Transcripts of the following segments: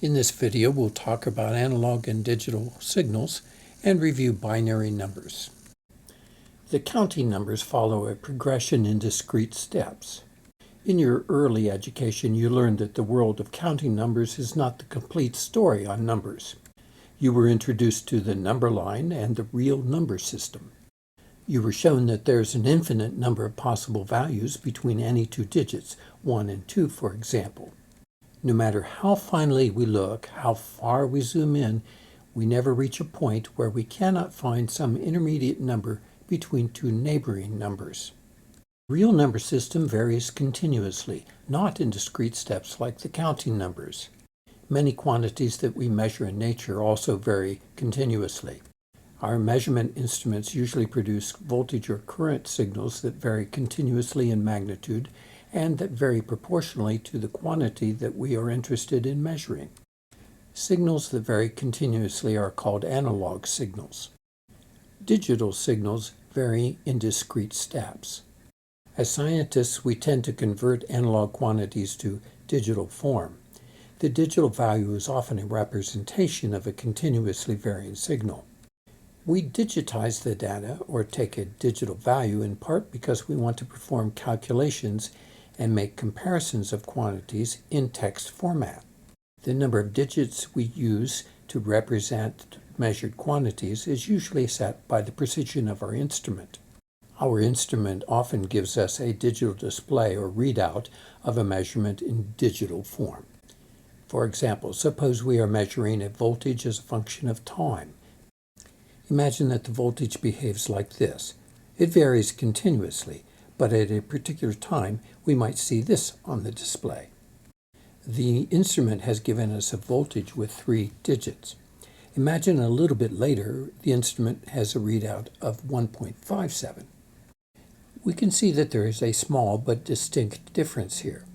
In this video, we'll talk about analog and digital signals and review binary numbers. The counting numbers follow a progression in discrete steps. In your early education, you learned that the world of counting numbers is not the complete story on numbers. You were introduced to the number line and the real number system. You were shown that there's an infinite number of possible values between any two digits, 1 and 2, for example. No matter how finely we look, how far we zoom in, we never reach a point where we cannot find some intermediate number between two neighboring numbers. The real number system varies continuously, not in discrete steps like the counting numbers. Many quantities that we measure in nature also vary continuously. Our measurement instruments usually produce voltage or current signals that vary continuously in magnitude and that vary proportionally to the quantity that we are interested in measuring. Signals that vary continuously are called analog signals. Digital signals vary in discrete steps. As scientists, we tend to convert analog quantities to digital form. The digital value is often a representation of a continuously varying signal. We digitize the data, or take a digital value, in part because we want to perform calculations and make comparisons of quantities in text format. The number of digits we use to represent measured quantities is usually set by the precision of our instrument. Our instrument often gives us a digital display or readout of a measurement in digital form. For example, suppose we are measuring a voltage as a function of time. Imagine that the voltage behaves like this. It varies continuously, but at a particular time, we might see this on the display. The instrument has given us a voltage with 3 digits. Imagine a little bit later, the instrument has a readout of 1.57. We can see that there is a small but distinct difference here.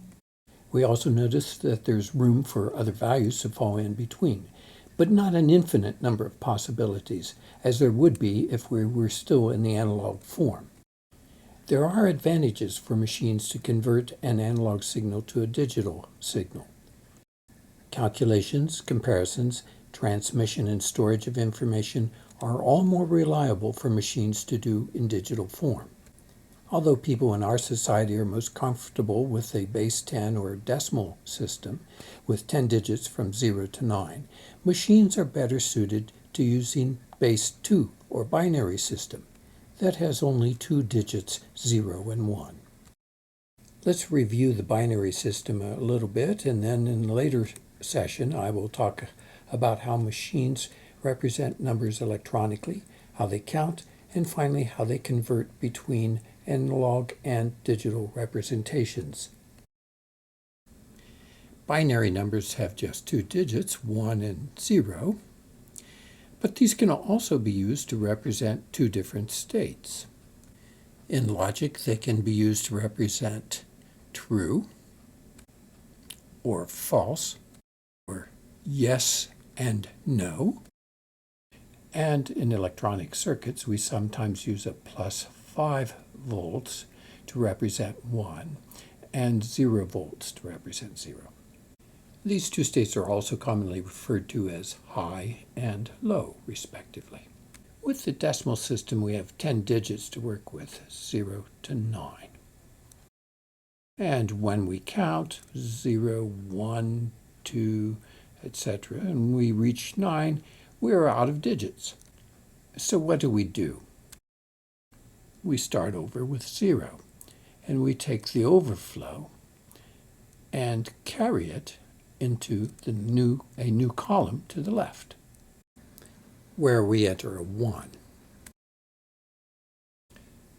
We also notice that there's room for other values to fall in between, but not an infinite number of possibilities, as there would be if we were still in the analog form. There are advantages for machines to convert an analog signal to a digital signal. Calculations, comparisons, transmission, and storage of information are all more reliable for machines to do in digital form. Although people in our society are most comfortable with a base 10 or decimal system with 10 digits from 0 to 9, machines are better suited to using base 2 or binary system that has only 2 digits, 0 and 1. Let's review the binary system a little bit, and then in a later session I will talk about how machines represent numbers electronically, how they count, and finally how they convert between analog and digital representations. Binary numbers have just 2 digits, 1 and 0. But these can also be used to represent 2 different states. In logic, they can be used to represent true or false, or yes and no. And in electronic circuits, we sometimes use a plus 5 volts to represent 1 and 0 volts to represent 0. These 2 states are also commonly referred to as high and low, respectively. With the decimal system, we have 10 digits to work with, 0 to 9. And when we count 0, 1, 2, etc., and we reach 9, we are out of digits. So what do? We start over with 0, and we take the overflow and carry it into a new column to the left, where we enter a 1.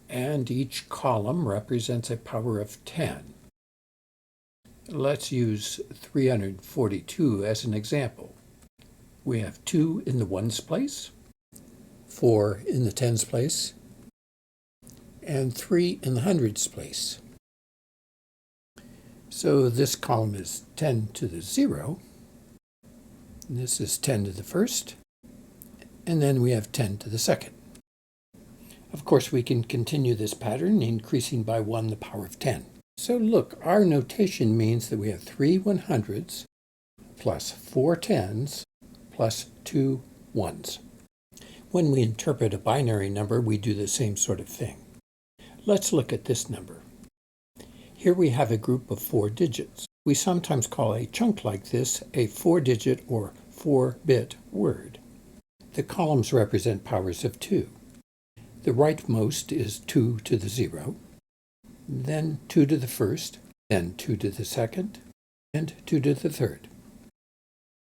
And each column represents a power of 10. Let's use 342 as an example. We have 2 in the ones place, 4 in the tens place, and 3 in the hundreds place. So this column is 10 to the 0, and this is 10 to the first, and then we have 10 to the second. Of course, we can continue this pattern, increasing by 1 the power of 10. So look, our notation means that we have 3 100ths, plus 4 tens plus 2 ones. When we interpret a binary number, we do the same sort of thing. Let's look at this number. Here we have a group of 4 digits. We sometimes call a chunk like this a 4-digit or 4-bit word. The columns represent powers of 2. The rightmost is 2 to the 0, then 2 to the first, then 2 to the second, and 2 to the third.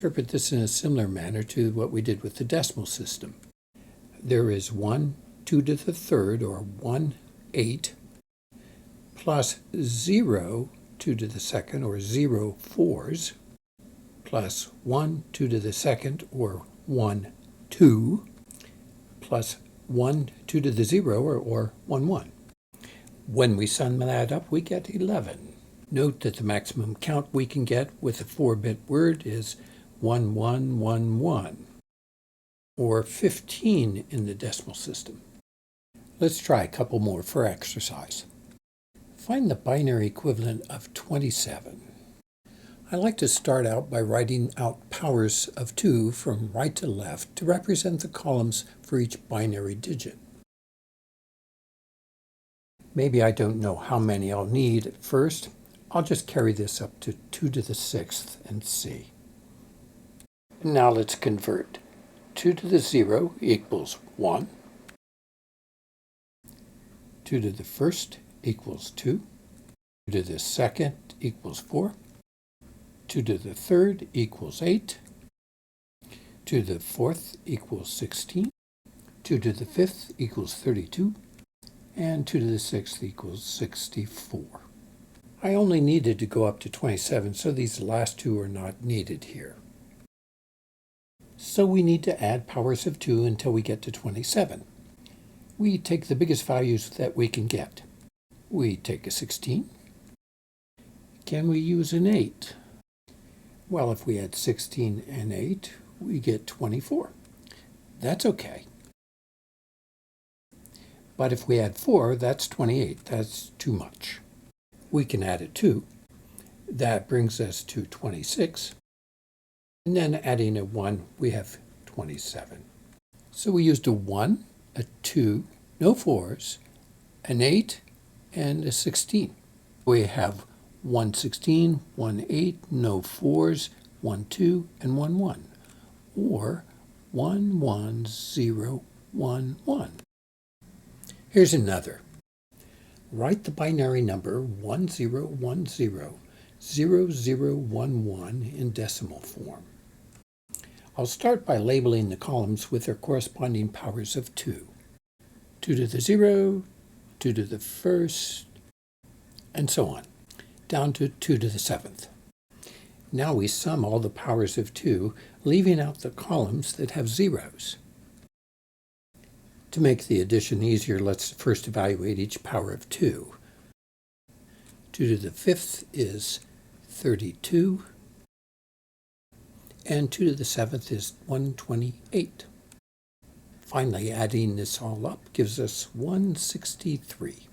Interpret this in a similar manner to what we did with the decimal system. There is 1 2 to the third, or 1 8, plus 0 2 to the second, or 0 fours, plus 1 2 to the second, or 1 2, plus 1 2 to the 0, or 1 1. When we sum that up, we get 11. Note that the maximum count we can get with a 4-bit word is 1111, or 15 in the decimal system. Let's try a couple more for exercise. Find the binary equivalent of 27. I like to start out by writing out powers of 2 from right to left to represent the columns for each binary digit. Maybe I don't know how many I'll need at first. I'll just carry this up to 2 to the 6th and see. Now let's convert. 2 to the 0 equals 1. 2 to the first equals 2. 2 to the second equals 4. 2 to the third equals 8. 2 to the fourth equals 16. 2 to the fifth equals 32. And 2 to the sixth equals 64. I only needed to go up to 27, so these last two are not needed here. So we need to add powers of 2 until we get to 27. We take the biggest values that we can get. We take a 16. Can we use an 8? Well, if we add 16 and 8, we get 24. That's okay. But if we add 4, that's 28. That's too much. We can add a 2. That brings us to 26. And then adding a 1, we have 27. So we used a 1, a 2, no 4s, an 8, and a 16. We have 1 16, 1 8, no 4s, 1 2, and 1 1. Or 1 1 0 1 1. Here's another. Write the binary number 1010 0011 in decimal form. I'll start by labeling the columns with their corresponding powers of 2. 2 to the 0, 2 to the first, and so on, down to 2 to the 7th. Now we sum all the powers of 2, leaving out the columns that have zeros. To make the addition easier, let's first evaluate each power of 2. 2 to the 5th is 32, and 2 to the 7th is 128. Finally, adding this all up gives us 163.